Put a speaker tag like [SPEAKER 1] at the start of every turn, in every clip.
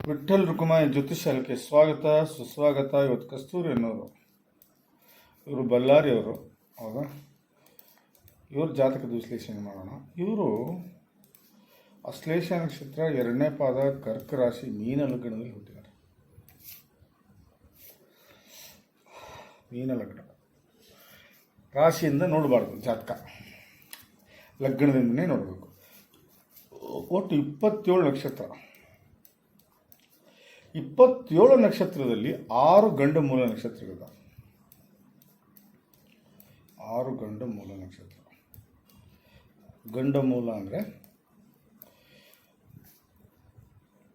[SPEAKER 1] ವಿಠ್ಠಲ್ ರುಕುಮಾಯಿ ಜ್ಯೋತಿಷ್ಯಾಲಯಕ್ಕೆ ಸ್ವಾಗತ ಸುಸ್ವಾಗತ. ಇವತ್ತು ಕಸ್ತೂರಿ ಅನ್ನೋರು, ಇವರು ಬಳ್ಳಾರಿಯವರು. ಹೌದಾ? ಇವ್ರ ಜಾತಕದ ವಿಶ್ಲೇಷಣೆ ಮಾಡೋಣ. ಇವರು ಅಶ್ಲೇಷ ನಕ್ಷತ್ರ 2ನೇ ಪಾದ, ಕರ್ಕ ರಾಶಿ, ಮೀನ ಲಗ್ನದಲ್ಲಿ ಹುಟ್ಟಿದ್ದಾರೆ. ಮೀನ ಲಗ್ನ ರಾಶಿಯಿಂದ ನೋಡಬಾರ್ದು, ಜಾತಕ ಲಗ್ನದಿಂದನೇ ನೋಡಬೇಕು. ಒಟ್ಟು 27 ನಕ್ಷತ್ರ. 27 ನಕ್ಷತ್ರದಲ್ಲಿ 6 ಗಂಡು ಮೂಲ ನಕ್ಷತ್ರಗಳಿದ್ದಾವೆ. 6 ಗಂಡು ಮೂಲ ನಕ್ಷತ್ರ. ಗಂಡು ಮೂಲ ಅಂದರೆ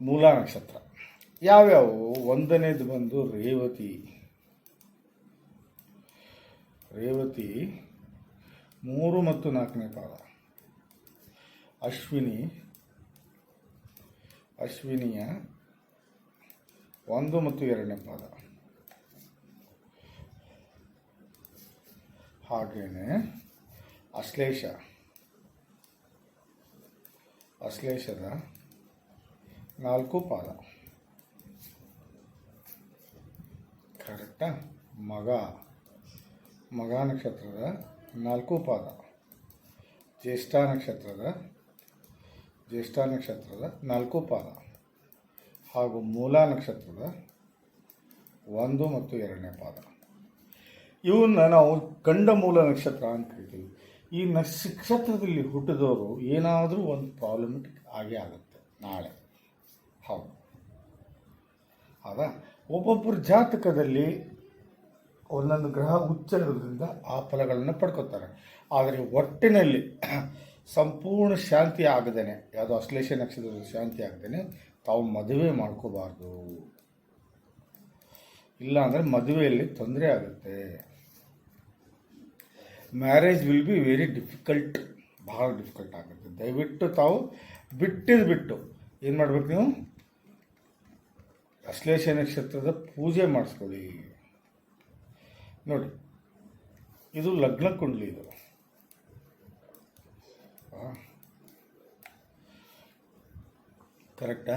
[SPEAKER 1] ಮೂಲ ನಕ್ಷತ್ರ ಯಾವ್ಯಾವು? 1ನೇದು ಬಂದು ರೇವತಿ. ರೇವತಿ 3 ಮತ್ತು 4ನೇ ಪಾದ. ಅಶ್ವಿನಿ, ಅಶ್ವಿನಿಯ 1 ಮತ್ತು 2ನೇ ಪಾದ. ಹಾಗೇನೆ ಅಶ್ಲೇಷ, ಅಶ್ಲೇಷದ 4 ಪಾದ. ಕರೆಕ್ಟಾ? ಮಗ, ಮಗ ನಕ್ಷತ್ರದ 4 ಪಾದ. ಜ್ಯೇಷ್ಠ ನಕ್ಷತ್ರದ 4 ಪಾದ. ಹಾಗೂ ಮೂಲ ನಕ್ಷತ್ರದ 1 ಮತ್ತು 2ನೇ ಪಾದ. ಇವನ್ನ ನಾವು ಗಂಡ ಮೂಲ ನಕ್ಷತ್ರ ಅಂತ ಕರಿತೀವಿ. ಈ ನಕ್ಷತ್ರದಲ್ಲಿ ಹುಟ್ಟಿದವರು ಏನಾದರೂ ಒಂದು ಪ್ರಾಬ್ಲಮೆಟಿಕ್ ಆಗೇ ಆಗುತ್ತೆ ನಾಳೆ. ಹೌದು ಹೌದಾ? ಒಬ್ಬೊಬ್ಬರ ಜಾತಕದಲ್ಲಿ ಒಂದೊಂದು ಗ್ರಹ ಉಚ್ಚ ಇರೋದ್ರಿಂದ ಆ ಫಲಗಳನ್ನು ಪಡ್ಕೋತಾರೆ. ಆದರೆ ಒಟ್ಟಿನಲ್ಲಿ ಸಂಪೂರ್ಣ ಶಾಂತಿ ಆಗದೇನೆ, ಯಾವುದೋ ಅಶ್ಲೇಷ ನಕ್ಷತ್ರದ ಶಾಂತಿ ಆಗದೇನೆ ತಾವು ಮದುವೆ ಮಾಡ್ಕೋಬಾರ್ದು. ಇಲ್ಲ ಅಂದರೆ ಮದುವೆಯಲ್ಲಿ ತೊಂದರೆ ಆಗುತ್ತೆ. Marriage will be very difficult, ಭಾಳ ಡಿಫಿಕಲ್ಟ್ ಆಗುತ್ತೆ. ದಯವಿಟ್ಟು ತಾವು ಬಿಟ್ಟು ಏನು ಮಾಡ್ಬೇಕು, ನೀವು ಅಶ್ಲೇಷ ನಕ್ಷತ್ರದ ಪೂಜೆ ಮಾಡಿಸ್ಕೊಳ್ಳಿ. ನೋಡಿ, ಇದು ಲಗ್ನ ಕುಂಡ್ಲಿ. ಇದು ಕರೆಕ್ಟಾ?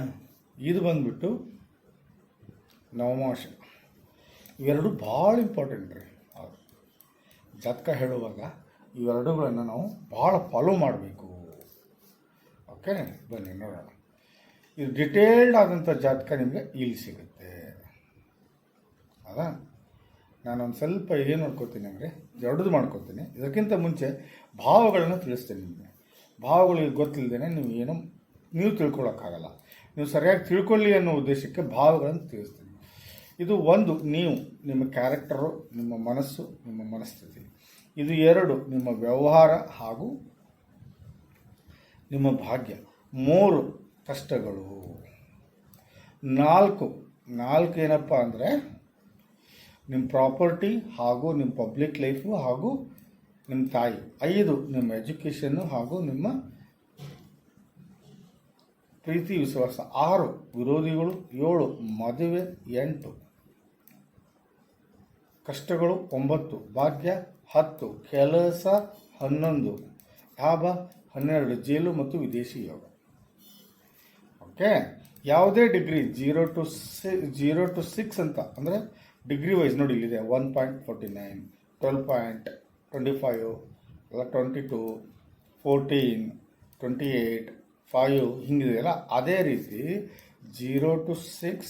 [SPEAKER 1] ಇದು ಬಂದ್ಬಿಟ್ಟು ನವಮಾಶ. ಇವೆರಡು ಭಾಳ ಇಂಪಾರ್ಟೆಂಟ್ ರೀ. ಹೌದು, ಜಾತಕ ಹೇಳುವಾಗ ಇವೆರಡುಗಳನ್ನು ನಾವು ಭಾಳ ಫಾಲೋ ಮಾಡಬೇಕು. ಓಕೆ, ಬನ್ನಿ ನೋಡೋಣ. ಇದು ಡಿಟೇಲ್ಡ್ ಆದಂಥ ಜಾತಕ ನಿಮಗೆ ಇಲ್ಲಿ ಸಿಗುತ್ತೆ. ಹೌದಾ? ನಾನೊಂದು ಸ್ವಲ್ಪ ಏನು ಮಾಡ್ಕೋತೀನಿ ಅಂದರೆ ದೊಡ್ಡದು ಮಾಡ್ಕೋತೀನಿ. ಇದಕ್ಕಿಂತ ಮುಂಚೆ ಭಾವಗಳನ್ನು ತಿಳಿಸ್ತೀನಿ ನಿಮಗೆ. ಭಾವಗಳಿಗೆ ಗೊತ್ತಿಲ್ಲದೇ ನೀವು ತಿಳ್ಕೊಳ್ಳೋಕ್ಕಾಗಲ್ಲ. ನೀವು ಸರಿಯಾಗಿ ತಿಳ್ಕೊಳ್ಳಿ ಅನ್ನೋ ಉದ್ದೇಶಕ್ಕೆ ಭಾವಗಳನ್ನು ತಿಳಿಸ್ತೀನಿ. ಇದು 1 ನೀವು ನಿಮ್ಮ ಕ್ಯಾರೆಕ್ಟರು, ನಿಮ್ಮ ಮನಸ್ಸು, ನಿಮ್ಮ ಮನಸ್ಥಿತಿ. ಇದು 2 ನಿಮ್ಮ ವ್ಯವಹಾರ ಹಾಗೂ ನಿಮ್ಮ ಭಾಗ್ಯ. 3 ಕಷ್ಟಗಳು. 4 ಏನಪ್ಪ ಅಂದರೆ ನಿಮ್ಮ ಪ್ರಾಪರ್ಟಿ ಹಾಗೂ ನಿಮ್ಮ ಪಬ್ಲಿಕ್ ಲೈಫು ಹಾಗೂ ನಿಮ್ಮ ತಾಯಿ. 5 ನಿಮ್ಮ ಎಜುಕೇಷನ್ನು ಹಾಗೂ ನಿಮ್ಮ ಪ್ರೀತಿ ವಿಶ್ವಾಸ. 6 ವಿರೋಧಿಗಳು. 7 ಮದುವೆ. 8 ಕಷ್ಟಗಳು. 9 ಭಾಗ್ಯ. 10 ಕೆಲಸ. 11 ಲಾಭ. 12 ಜೈಲು ಮತ್ತು ವಿದೇಶಿ ಯೋಗ. ಓಕೆ, ಯಾವುದೇ ಡಿಗ್ರಿ 0 to 6 ಅಂತ ಅಂದರೆ ಡಿಗ್ರಿ ವೈಸ್ ನೋಡಿ, ಇಲ್ಲಿದೆ 1.49, 12.25, 22, 14, 28, 5 ಹಿಂಗಿದೆಯಲ್ಲ. ಅದೇ ರೀತಿ 0 to 6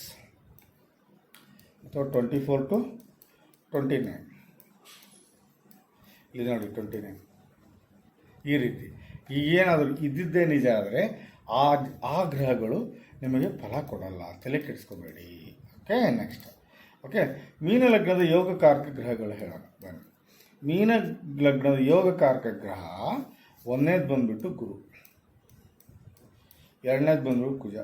[SPEAKER 1] ಅಥವಾ 24 to 29 ಇಲ್ಲಿ ನೋಡಿ 29. ಈ ರೀತಿ ಈಗೇನಾದರೂ ಇದ್ದಿದ್ದೇ ನಿಜ ಆದರೆ ಆ ಗ್ರಹಗಳು ನಿಮಗೆ ಫಲ ಕೊಡಲ್ಲ. ತಲೆ ಕೆಡಿಸ್ಕೋಬೇಡಿ. Okay, next. ಓಕೆ, ಮೀನ ಲಗ್ನದ ಯೋಗಕಾರಕ ಗ್ರಹಗಳು ಹೇಳೋಣ ಬನ್ನಿ. ಮೀನ ಲಗ್ನದ ಯೋಗಕಾರಕ ಗ್ರಹ 1ನೇದು ಬಂದ್ಬಿಟ್ಟು ಗುರು, 2ನೇದು ಬಂದ್ಬಿಟ್ಟು ಕುಜ,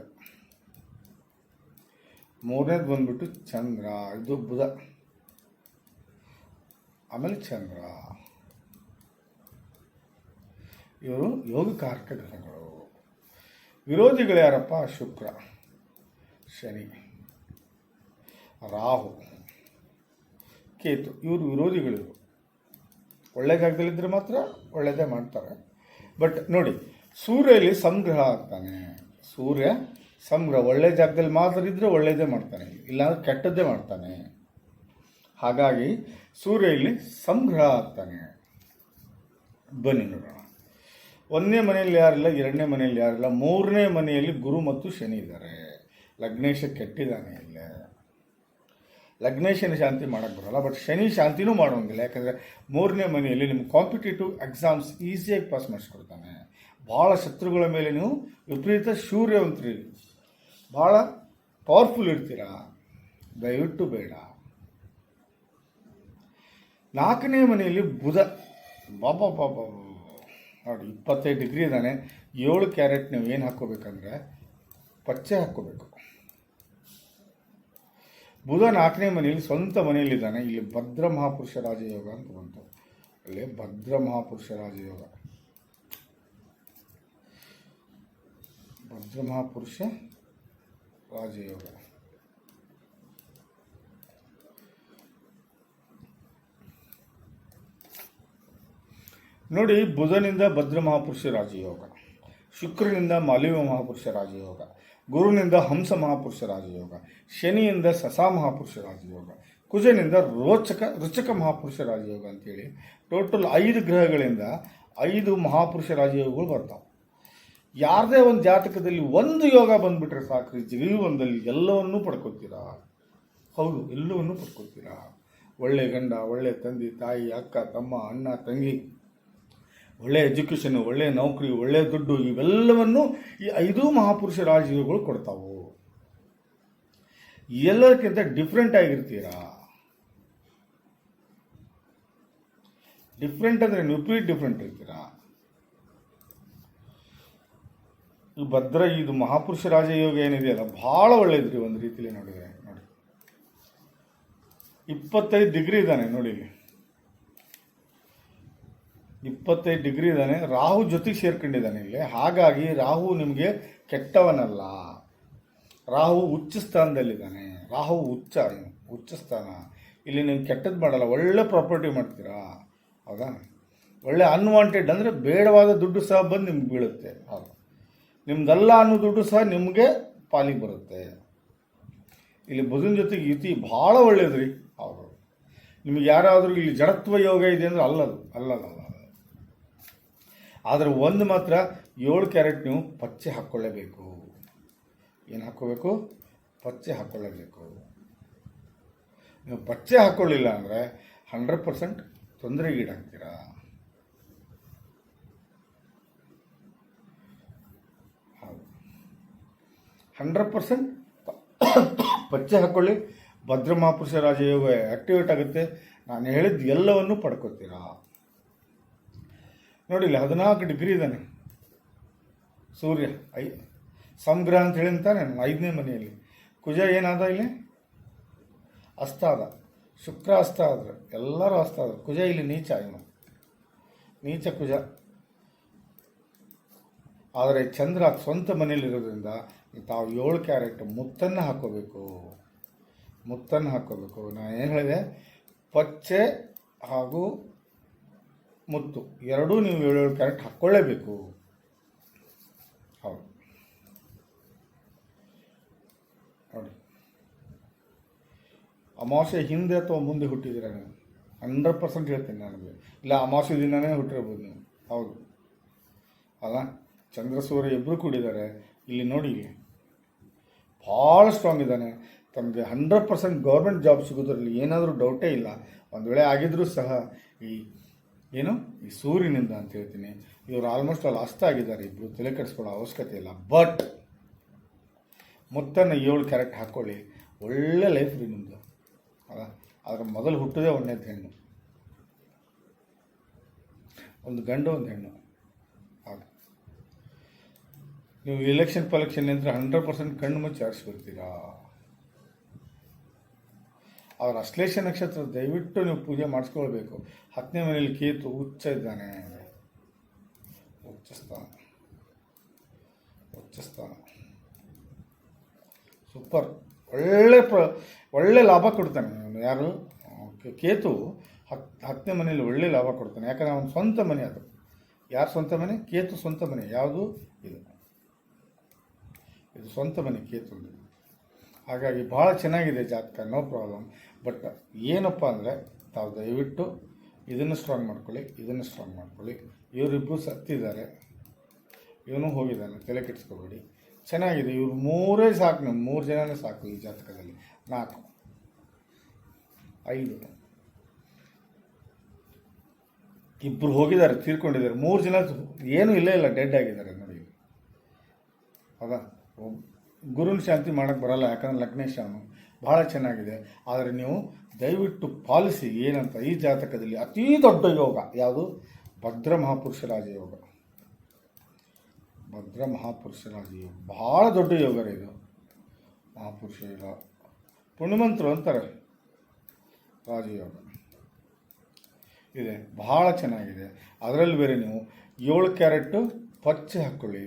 [SPEAKER 1] 3ನೇದು ಬಂದ್ಬಿಟ್ಟು ಚಂದ್ರ, ಇದು ಬುಧ, ಆಮೇಲೆ ಚಂದ್ರ. ಇವರು ಯೋಗಕಾರಕ ಗ್ರಹಗಳು. ವಿರೋಧಿಗಳು ಯಾರಪ್ಪ? ಶುಕ್ರ, ಶನಿ, ರಾಹು, ಕೇತು. ಇವರು ವಿರೋಧಿಗಳಿವರು. ಒಳ್ಳೆ ಜಾಗದಲ್ಲಿದ್ದರೆ ಮಾತ್ರ ಒಳ್ಳೆಯದೇ ಮಾಡ್ತಾರೆ. ಬಟ್ ನೋಡಿ, ಸೂರ್ಯಲ್ಲಿ ಸಂಗ್ರಹ ಆಗ್ತಾನೆ. ಸೂರ್ಯ ಸಂಗ್ರಹ ಒಳ್ಳೆ ಜಾಗದಲ್ಲಿ ಮಾತ್ರ ಇದ್ದರೆ ಒಳ್ಳೆಯದೇ ಮಾಡ್ತಾನೆ, ಇಲ್ಲಾಂದ್ರೆ ಕೆಟ್ಟದ್ದೇ ಮಾಡ್ತಾನೆ. ಹಾಗಾಗಿ ಸೂರ್ಯ ಇಲ್ಲಿ ಸಂಗ್ರಹ ಆಗ್ತಾನೆ. ಬನ್ನಿ ನೋಡೋಣ. 1ನೇ ಮನೆಯಲ್ಲಿ ಯಾರಿಲ್ಲ, 2ನೇ ಮನೆಯಲ್ಲಿ ಯಾರಿಲ್ಲ, 3ನೇ ಮನೆಯಲ್ಲಿ ಗುರು ಮತ್ತು ಶನಿ ಇದ್ದಾರೆ. ಲಗ್ನೇಶ ಕೆಟ್ಟಿದ್ದಾನೆ ಇಲ್ಲೇ. ಲಗ್ನೇಶನ ಶಾಂತಿ ಮಾಡೋಕ್ಕೆ ಬರೋಲ್ಲ, ಬಟ್ ಶನಿ ಶಾಂತಿನೂ ಮಾಡೋಂಗಿಲ್ಲ. ಯಾಕಂದರೆ 3ನೇ ಮನೆಯಲ್ಲಿ ನಿಮ್ಮ ಕಾಂಪಿಟೇಟಿವ್ ಎಕ್ಸಾಮ್ಸ್ ಈಸಿಯಾಗಿ ಪಾಸ್ ಮಾಡಿಸ್ಕೊಡ್ತಾನೆ. ಭಾಳ ಶತ್ರುಗಳ ಮೇಲೆ ನೀವು ವಿಪರೀತ ಶೂರ್ಯವಂತರಿ, ಭಾಳ ಪವರ್ಫುಲ್ ಇರ್ತೀರಾ. ದಯವಿಟ್ಟು ಬೇಡ. 4ನೇ ಮನೆಯಲ್ಲಿ ಬುಧ. ಬಾಬಾ ನೋಡಿ 25 ಡಿಗ್ರಿ ಇದ್ದಾನೆ. 7 ಕ್ಯಾರೆಟ್ ನೀವು ಏನು ಹಾಕ್ಕೋಬೇಕಂದ್ರೆ ಪಚ್ಚೆ ಹಾಕ್ಕೋಬೇಕು. ಬುಧ 4ನೇ ಮನೆಯಲ್ಲಿ ಸ್ವಂತ ಮನೆಯಲ್ಲಿದ್ದಾನೆ. ಇಲ್ಲಿ ಭದ್ರ ಮಹಾಪುರುಷ ರಾಜಯೋಗ ಅಂತ ಬಂತು. ಅಲ್ಲಿ ಭದ್ರ ಮಹಾಪುರುಷ ರಾಜಯೋಗ, ಭದ್ರ ಮಹಾಪುರುಷ ರಾಜಯೋಗ. ನೋಡಿ, ಬುಧನಿಂದ ಭದ್ರ ಮಹಾಪುರುಷ ರಾಜಯೋಗ, ಶುಕ್ರನಿಂದ ಮಾಲಿವ ಮಹಾಪುರುಷ ರಾಜಯೋಗ, ಗುರುನಿಂದ ಹಂಸ ಮಹಾಪುರುಷ ರಾಜಯೋಗ, ಶನಿಯಿಂದ ಸಸಾ ಮಹಾಪುರುಷ ರಾಜಯೋಗ, ಕುಜನಿಂದ ರುಚಕ ಮಹಾಪುರುಷ ರಾಜಯೋಗ ಅಂತೇಳಿ ಟೋಟಲ್ 5 ಗ್ರಹಗಳಿಂದ 5 ಮಹಾಪುರುಷ ರಾಜಯೋಗಗಳು ಬರ್ತಾವೆ. ಯಾರದೇ ಒಂದು ಜಾತಕದಲ್ಲಿ ಒಂದು ಯೋಗ ಬಂದುಬಿಟ್ರೆ ಸಾಕ್ರಿ, ಜೀವನದಲ್ಲಿ ಎಲ್ಲವನ್ನೂ ಪಡ್ಕೊತೀರಾ. ಹೌದು, ಎಲ್ಲವನ್ನೂ ಪಡ್ಕೊತೀರಾ. ಒಳ್ಳೆ ಗಂಡ, ಒಳ್ಳೆ ತಂದೆ ತಾಯಿ, ಅಕ್ಕ ತಮ್ಮ, ಅಣ್ಣ ತಂಗಿ, ಒಳ್ಳೆಯ ಎಜುಕೇಷನು, ಒಳ್ಳೆಯ ನೌಕರಿ, ಒಳ್ಳೆಯ ದುಡ್ಡು, ಇವೆಲ್ಲವನ್ನು ಈ 5 ಮಹಾಪುರುಷ ರಾಜಯೋಗಗಳು ಕೊಡ್ತಾವು. ಎಲ್ಲದಕ್ಕಿಂತ ಡಿಫ್ರೆಂಟ್ ಆಗಿರ್ತೀರಾ. ಡಿಫ್ರೆಂಟ್ ಅಂದರೆ ವಿಪರೀತ ಡಿಫ್ರೆಂಟ್ ಇರ್ತೀರಾ. ಈ ಭದ್ರ ಇದು ಮಹಾಪುರುಷ ರಾಜಯೋಗ ಏನಿದೆಯಲ್ಲ ಭಾಳ ಒಳ್ಳೇದ್ರಿ. ಒಂದು ರೀತಿಯಲ್ಲಿ ನೋಡಿದ್ರೆ ನೋಡಿ 25 ಡಿಗ್ರಿ ಇದ್ದಾನೆ. ನೋಡಿ ಇಲ್ಲಿ 25 ಡಿಗ್ರಿ ಇದ್ದಾನೆ. ರಾಹು ಜೊತೆಗೆ ಸೇರ್ಕೊಂಡಿದ್ದಾನೆ ಇಲ್ಲಿ. ಹಾಗಾಗಿ ರಾಹು ನಿಮಗೆ ಕೆಟ್ಟವನಲ್ಲ. ರಾಹು ಉಚ್ಚ ಸ್ಥಾನದಲ್ಲಿದ್ದಾನೆ. ರಾಹು ಉಚ್ಚ ಸ್ಥಾನ. ಇಲ್ಲಿ ನೀವು ಕೆಟ್ಟದ್ದು ಮಾಡಲ್ಲ, ಒಳ್ಳೆ ಪ್ರಾಪರ್ಟಿ ಮಾಡ್ತೀರಾ. ಹೌದಾ? ಒಳ್ಳೆ ಅನ್ವಾಂಟೆಡ್ ಅಂದರೆ ಬೇಡವಾದ ದುಡ್ಡು ಸಹ ಬಂದು ನಿಮ್ಗೆ ಬೀಳುತ್ತೆ. ಹೌದು, ನಿಮ್ದಲ್ಲ ಅನ್ನೋ ದುಡ್ಡು ಸಹ ನಿಮಗೆ ಪಾಲಿಗೆ ಬರುತ್ತೆ. ಇಲ್ಲಿ ಬುಧನ ಜೊತೆಗೆ ಯುತಿ ಭಾಳ ಒಳ್ಳೇದ್ರಿ. ಹೌದು, ನಿಮಗೆ ಯಾರಾದರೂ ಇಲ್ಲಿ ಜಡತ್ವ ಯೋಗ ಇದೆ ಅಂದರೆ ಅಲ್ಲಲ್ಲ. ಆದರೆ ಒಂದು ಮಾತ್ರ 7 ಕ್ಯಾರೆಟ್ ನೀವು ಪಚ್ಚೆ ಹಾಕ್ಕೊಳ್ಳೇಬೇಕು. ಏನು ಹಾಕ್ಕೋಬೇಕು? ಪಚ್ಚೆ ಹಾಕ್ಕೊಳ್ಳೇಬೇಕು. ನೀವು ಪಚ್ಚೆ ಹಾಕ್ಕೊಳ್ಳಿಲ್ಲ ಅಂದರೆ 100% ತೊಂದರೆಗೀಡಾಗ್ತೀರಾ. ಹೌದು, 100% ಪಚ್ಚೆ ಹಾಕ್ಕೊಳ್ಳಿ. ಭದ್ರ ಮಹಾಪುರುಷ ರಾಜಯೋಗ ಆ್ಯಕ್ಟಿವೇಟ್ ಆಗುತ್ತೆ. ನಾನು ಹೇಳಿದ್ದು ಎಲ್ಲವನ್ನೂ ಪಡ್ಕೋತೀರಾ. ನೋಡಿ ಇಲ್ಲಿ 14 ಡಿಗ್ರಿ ಇದ್ದಾನೆ ಸೂರ್ಯ. ಸಂಗ್ರಹ ಅಂತ ಹೇಳಿಂತಾನೆ 5ನೇ ಮನೆಯಲ್ಲಿ. ಕುಜ ಏನಾದ ಇಲ್ಲಿ? ಅಸ್ತ ಆದ. ಶುಕ್ರ ಅಸ್ತ ಆದ್ರೆ ಎಲ್ಲರೂ ಅಸ್ತ ಆದ್ರು. ಕುಜ ಇಲ್ಲಿ ನೀಚ ಕುಜ. ಆದರೆ ಚಂದ್ರ ಸ್ವಂತ ಮನೆಯಲ್ಲಿರೋದ್ರಿಂದ ತಾವು 7 ಕ್ಯಾರೆಟ್ ಮುತ್ತನ್ನು ಹಾಕ್ಕೋಬೇಕು. ನಾನು ಏನು ಹೇಳಿದೆ? ಪಚ್ಚೆ ಹಾಗೂ ಮುತ್ತು ಎರಡೂ ನೀವು 7 ಕ್ಯಾರೆಟ್ ಹಾಕ್ಕೊಳ್ಳೇಬೇಕು. ಹೌದು ನೋಡಿ, ಅಮಾವಾಸ್ಯೆ ಹಿಂದೆ ಅಥವಾ ಮುಂದೆ ಹುಟ್ಟಿದ್ದೀರ ನೀವು? 100% ಹೇಳ್ತೀನಿ ನನಗೆ. ಇಲ್ಲ, ಅಮಾವಾಸ್ಯೆ ದಿನವೇ ಹುಟ್ಟಿರ್ಬೋದು ನೀವು. ಹೌದು ಅಲ್ಲ? ಚಂದ್ರ ಸೂರ್ಯ ಇಬ್ಬರು ಕೂಡಿದ್ದಾರೆ ಇಲ್ಲಿ. ನೋಡಿ, ಇಲ್ಲಿ ಭಾಳ ಸ್ಟ್ರಾಂಗ್ ಇದ್ದಾನೆ. ತಮಗೆ 100% ಗೌರ್ಮೆಂಟ್ ಜಾಬ್ ಸಿಗೋದ್ರಲ್ಲಿ ಏನಾದರೂ ಡೌಟೇ ಇಲ್ಲ. ಒಂದು ವೇಳೆ ಆಗಿದ್ರೂ ಸಹ ಈ ಸೂರ್ಯನಿಂದ ಅಂತ ಹೇಳ್ತೀನಿ. ಇವರು ಆಲ್ಮೋಸ್ಟ್ ಅಲ್ಲಿ ಅಸ್ತ ಆಗಿದ್ದಾರೆ. ಇಬ್ಬರು ತಲೆ ಕೆಡಿಸ್ಕೊಳ್ಳೋ ಅವಶ್ಯಕತೆ ಇಲ್ಲ. ಬಟ್ ಮುತ್ತನ್ನು 7 ಕ್ಯಾರೆಟ್ ಹಾಕ್ಕೊಳ್ಳಿ, ಒಳ್ಳೆ ಲೈಫ್ ರೀ ನಿಮ್ಮದು. ಅಲ್ಲ, ಅದರ ಮೊದಲು ಹುಟ್ಟೋದೇ 1ನೇದು ಹೆಣ್ಣು, ಒಂದು ಗಂಡು ಒಂದು ಹೆಣ್ಣು. ಹಾಗೆ ನೀವು ಎಲೆಕ್ಷನ್ ಅಂದರೆ 100% ಕಣ್ಣು ಮುಚ್ಚಿ ಆರಿಸ್ಬಿಡ್ತೀರಾ. ಅವರ ಅಶ್ಲೇಷ ನಕ್ಷತ್ರ ದಯವಿಟ್ಟು ನೀವು ಪೂಜೆ ಮಾಡಿಸ್ಕೊಳ್ಬೇಕು. 10ನೇ ಮನೆಯಲ್ಲಿ ಕೇತು ಉಚ್ಚ ಇದ್ದಾನೆ. ಉಚ್ಚ ಸ್ಥಾನ ಸೂಪರ್. ಒಳ್ಳೆ ಲಾಭ ಕೊಡ್ತಾನೆ. ಯಾರು? ಕೇತು 10ನೇ ಮನೆಯಲ್ಲಿ ಒಳ್ಳೆ ಲಾಭ ಕೊಡ್ತಾನೆ. ಯಾಕಂದರೆ ಅವನ ಸ್ವಂತ ಮನೆ ಅದು. ಯಾರು ಸ್ವಂತ ಮನೆ? ಕೇತು ಸ್ವಂತ ಮನೆ. ಯಾವುದು? ಇದು ಸ್ವಂತ ಮನೆ ಕೇತುಂದು. ಹಾಗಾಗಿ ಭಾಳ ಚೆನ್ನಾಗಿದೆ ಜಾತಕ, ನೋ ಪ್ರಾಬ್ಲಮ್. ಬಟ್ ಏನಪ್ಪ ಅಂದರೆ ತಾವು ದಯವಿಟ್ಟು ಇದನ್ನು ಸ್ಟ್ರಾಂಗ್ ಮಾಡ್ಕೊಳ್ಳಿ, ಇದನ್ನು ಸ್ಟ್ರಾಂಗ್ ಮಾಡ್ಕೊಳ್ಳಿ. ಇವರಿಬ್ಬರು ಸತ್ತಿದ್ದಾರೆ, ಇವನು ಹೋಗಿದ್ದಾನೆ, ತಲೆ ಕೆಡಿಸ್ಕೋಬೇಡಿ. ಚೆನ್ನಾಗಿದೆ, ಇವ್ರು ಮೂರೇ ಸಾಕು, ನೀವು 3 ಜನನೇ ಸಾಕು ಈ ಜಾತಕದಲ್ಲಿ. 4 5 ಇಬ್ಬರು ಹೋಗಿದ್ದಾರೆ, ತೀರ್ಕೊಂಡಿದ್ದಾರೆ. 3 ಜನ ಏನೂ ಇಲ್ಲ, ಡೆಡ್ ಆಗಿದ್ದಾರೆ ನೋಡಿ. ಹೌದಾ? ಗುರುನ ಶಾಂತಿ ಮಾಡೋಕ್ಕೆ ಬರಲ್ಲ, ಯಾಕಂದ್ರೆ ಲಗ್ನೇಶ ಅವನು. ಭಾಳ ಚೆನ್ನಾಗಿದೆ. ಆದರೆ ನೀವು ದಯವಿಟ್ಟು ಪಾಲಿಸಿ. ಏನಂತ, ಈ ಜಾತಕದಲ್ಲಿ ಅತೀ ದೊಡ್ಡ ಯೋಗ ಯಾವುದು? ಭದ್ರ ಮಹಾಪುರುಷ ರಾಜಯೋಗ. ಭದ್ರ ಮಹಾಪುರುಷ ರಾಜಯೋಗ ಭಾಳ ದೊಡ್ಡ ಯೋಗ ರೀ ಇದು. ಮಹಾಪುರುಷ ಯೋಗ ಪುಣ್ಯಮಂತರು ಅಂತಾರೆ. ರಾಜಯೋಗ ಇದೆ, ಭಾಳ ಚೆನ್ನಾಗಿದೆ. ಅದರಲ್ಲಿ ಬೇರೆ ನೀವು 7 ಕ್ಯಾರೆಟ್ಟು ಪಚ್ಚೆ ಹಾಕ್ಕೊಳ್ಳಿ,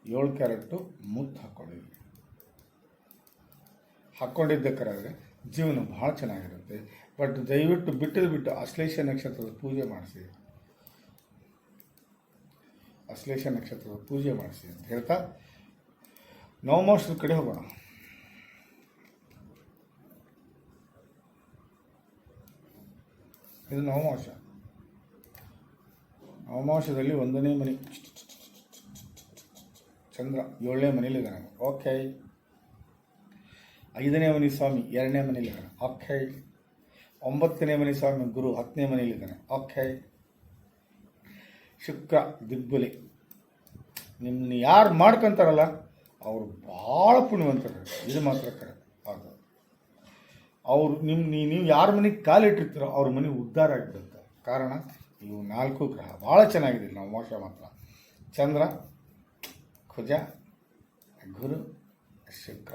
[SPEAKER 1] 7 ಕ್ಯಾರೆಟ್ಟು ಮುತ್ತು ಹಾಕ್ಕೊಳ್ಳಿ. ಹಾಕ್ಕೊಂಡಿದ್ದಕ್ಕಾದ್ರೆ ಜೀವನ ಭಾಳ ಚೆನ್ನಾಗಿರುತ್ತೆ. ಬಟ್ ದಯವಿಟ್ಟು ಬಿಟ್ಟು ಅಶ್ಲೇಷ ನಕ್ಷತ್ರದ ಪೂಜೆ ಮಾಡಿಸಿ, ಅಶ್ಲೇಷ ನಕ್ಷತ್ರದ ಪೂಜೆ ಮಾಡಿಸಿ ಅಂತ ಹೇಳ್ತಾ ನವಮಾಸದ ಕಡೆ ಹೋಗೋಣ. ಇದು ನವಮಾಸ. ನವಮಾಸದಲ್ಲಿ 1ನೇ ಮನೆ ಚಂದ್ರ 7ನೇ ಮನೇಲಿದ್ದಾನೆ. ಓಕೆ. 5ನೇ ಮನೆ ಸ್ವಾಮಿ 2ನೇ ಮನೇಲಿದ್ದಾನೆ. ಓಕೆ. 9ನೇ ಮನೆ ಸ್ವಾಮಿ ಗುರು 10ನೇ ಮನೇಲಿದ್ದಾನೆ. ಓಕೆ. ಶುಕ್ರ ದಿಗ್ಬಲಿ. ನಿಮ್ಮನ್ನ ಯಾರು ಮಾಡ್ಕೊತಾರಲ್ಲ ಅವರು ಭಾಳ ಪುಣ್ಯವಂತರು, ಇದು ಮಾತ್ರ ಕರೆ. ಹೌದು, ಅವರು ನೀವು ಯಾರ ಮನೆಗೆ ಕಾಲಿಟ್ಟಿರ್ತೀರೋ ಅವ್ರ ಮನೆ ಉದ್ಧಾರ ಆಗಿಬಿಡುತ್ತೆ. ಕಾರಣ ಇವು 4 ಗ್ರಹ ಭಾಳ ಚೆನ್ನಾಗಿದೆ. ನಾವು ಮೋಸ ಮಾತ್ರ ಚಂದ್ರ, ಕುಜ, ಗುರು, ಶುಕ್ರ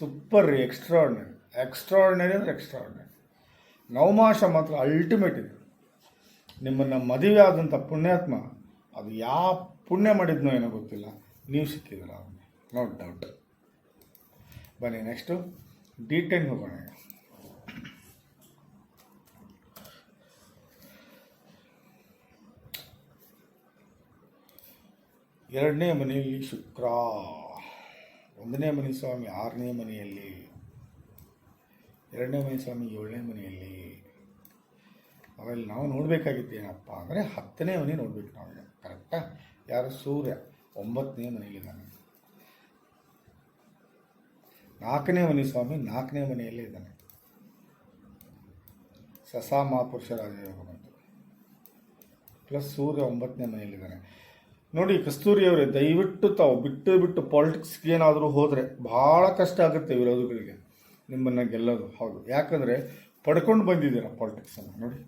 [SPEAKER 1] ಸೂಪರ್, ಎಕ್ಸ್ಟ್ರಾರ್ಡಿನರಿ ಅಂದರೆ ಎಕ್ಸ್ಟ್ರಾರ್ಡಿನರಿ. ನವಮಾಸ ಮಾತ್ರ ಅಲ್ಟಿಮೇಟ್ ಇದೆ. ನಿಮ್ಮನ್ನು ಮದುವೆ ಆದಂಥ ಪುಣ್ಯಾತ್ಮ ಅದು ಯಾವ ಪುಣ್ಯ ಮಾಡಿದ್ನೋ ಏನೋ ಗೊತ್ತಿಲ್ಲ, ನೀವು ಸಿಕ್ಕಿದ್ರಲ್ಲ ಅವನಿಗೆ, ನೋ ಡೌಟ್. ಬನ್ನಿ ನೆಕ್ಸ್ಟು D10 ಹೋಗೋಣ. ಎರಡನೇ ಮನೆಯಲ್ಲಿ ಶುಕ್ರ, 1ನೇ ಮನೆ ಸ್ವಾಮಿ 6ನೇ ಮನೆಯಲ್ಲಿ, 2ನೇ ಮನೆ ಸ್ವಾಮಿ 7ನೇ ಮನೆಯಲ್ಲಿ. ಆಮೇಲೆ ನಾವು ನೋಡಬೇಕಾಗಿದ್ದೇನಪ್ಪ ಅಂದರೆ 10ನೇ ಮನೆ ನೋಡ್ಬೇಕು ನಾವು. ಕರೆಕ್ಟಾ? ಯಾರು? ಸೂರ್ಯ 9ನೇ ಮನೆಯಲ್ಲಿದ್ದಾನೆ. 4ನೇ ಮನೆ ಸ್ವಾಮಿ 4ನೇ ಮನೆಯಲ್ಲೇ ಇದ್ದಾನೆ. ಸಸಾ ಮಹಾಪುರುಷ ರಾಜಯೋಗ ಬಂತು, ಪ್ಲಸ್ ಸೂರ್ಯ 9ನೇ ಮನೆಯಲ್ಲಿದ್ದಾನೆ. ನೋಡಿ ಕಸ್ತೂರಿಯವರೇ, ದಯವಿಟ್ಟು ತಾವು ಬಿಟ್ಟು ಪಾಲಿಟಿಕ್ಸ್ಗೆ ಏನಾದರೂ ಹೋದರೆ ಭಾಳ ಕಷ್ಟ ಆಗುತ್ತೆ ವಿರೋಧಿಗಳಿಗೆ ನಿಮ್ಮನ್ನು ಗೆಲ್ಲೋದು. ಹೌದು, ಯಾಕಂದರೆ ಪಡ್ಕೊಂಡು ಬಂದಿದ್ದೀರ ಪಾಲಿಟಿಕ್ಸನ್ನು. ನೋಡಿ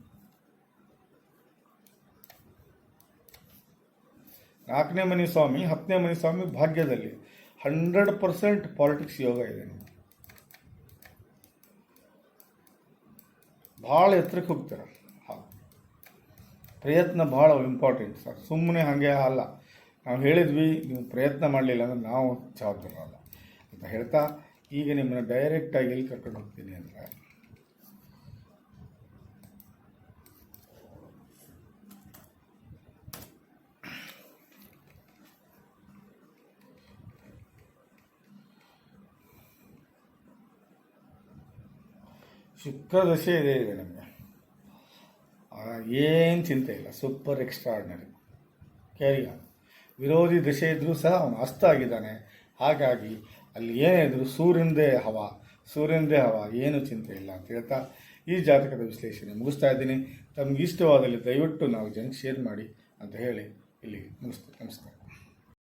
[SPEAKER 1] 4ನೇ ಮನೆ ಸ್ವಾಮಿ 10ನೇ ಮನೆ ಸ್ವಾಮಿ ಭಾಗ್ಯದಲ್ಲಿ 100% ಪಾಲಿಟಿಕ್ಸ್ ಯೋಗ ಇದೆ. ನಿಮಗೆ ಭಾಳ ಎತ್ತರಕ್ಕೆ ಹೋಗ್ತೀರ. ಹೌದು, ಪ್ರಯತ್ನ ಭಾಳ ಇಂಪಾರ್ಟೆಂಟ್ ಸರ್. ಸುಮ್ಮನೆ ಹಾಗೆ ಅಲ್ಲ, ನಾವು ಹೇಳಿದ್ವಿ ನೀವು ಪ್ರಯತ್ನ ಮಾಡಲಿಲ್ಲ ಅಂದರೆ ನಾವು ಜವಾಬ್ದಾರಲ್ಲ ಅಂತ ಹೇಳ್ತಾ, ಈಗ ನಿಮ್ಮನ್ನು ಡೈರೆಕ್ಟಾಗಿ ಎಲ್ಲಿ ಕರ್ಕೊಂಡು ಹೋಗ್ತೀನಿ ಅಂದರೆ ಶುಕ್ರ ದಶೆ ಇದೆ ನಿಮಗೆ. ಏನು ಚಿಂತೆ ಇಲ್ಲ, ಸೂಪರ್ ಎಕ್ಸ್ಟ್ರಾರ್ಡಿನರಿ. Carry on. ವಿರೋಧಿ ದಶೆ ಇದ್ದರೂ ಸಹ ಅವನು ಅಸ್ತ ಆಗಿದ್ದಾನೆ. ಹಾಗಾಗಿ ಅಲ್ಲಿ ಏನೇ ಇದ್ದರೂ ಸೂರ್ಯನದೇ ಹವ, ಏನು ಚಿಂತೆ ಇಲ್ಲ ಅಂತ ಹೇಳ್ತಾ ಈ ಜಾತಕದ ವಿಶ್ಲೇಷಣೆ ಮುಗಿಸ್ತಾ ಇದ್ದೀನಿ. ತಮಗೆ ಇಷ್ಟವಾದಲ್ಲಿ ದಯವಿಟ್ಟು 4 ಜನಕ್ಕೆ ಶೇರ್ ಮಾಡಿ ಅಂತ ಹೇಳಿ ಇಲ್ಲಿಗೆ ಮುಗಿಸ್ತೀನಿ. ನಮಸ್ಕಾರ.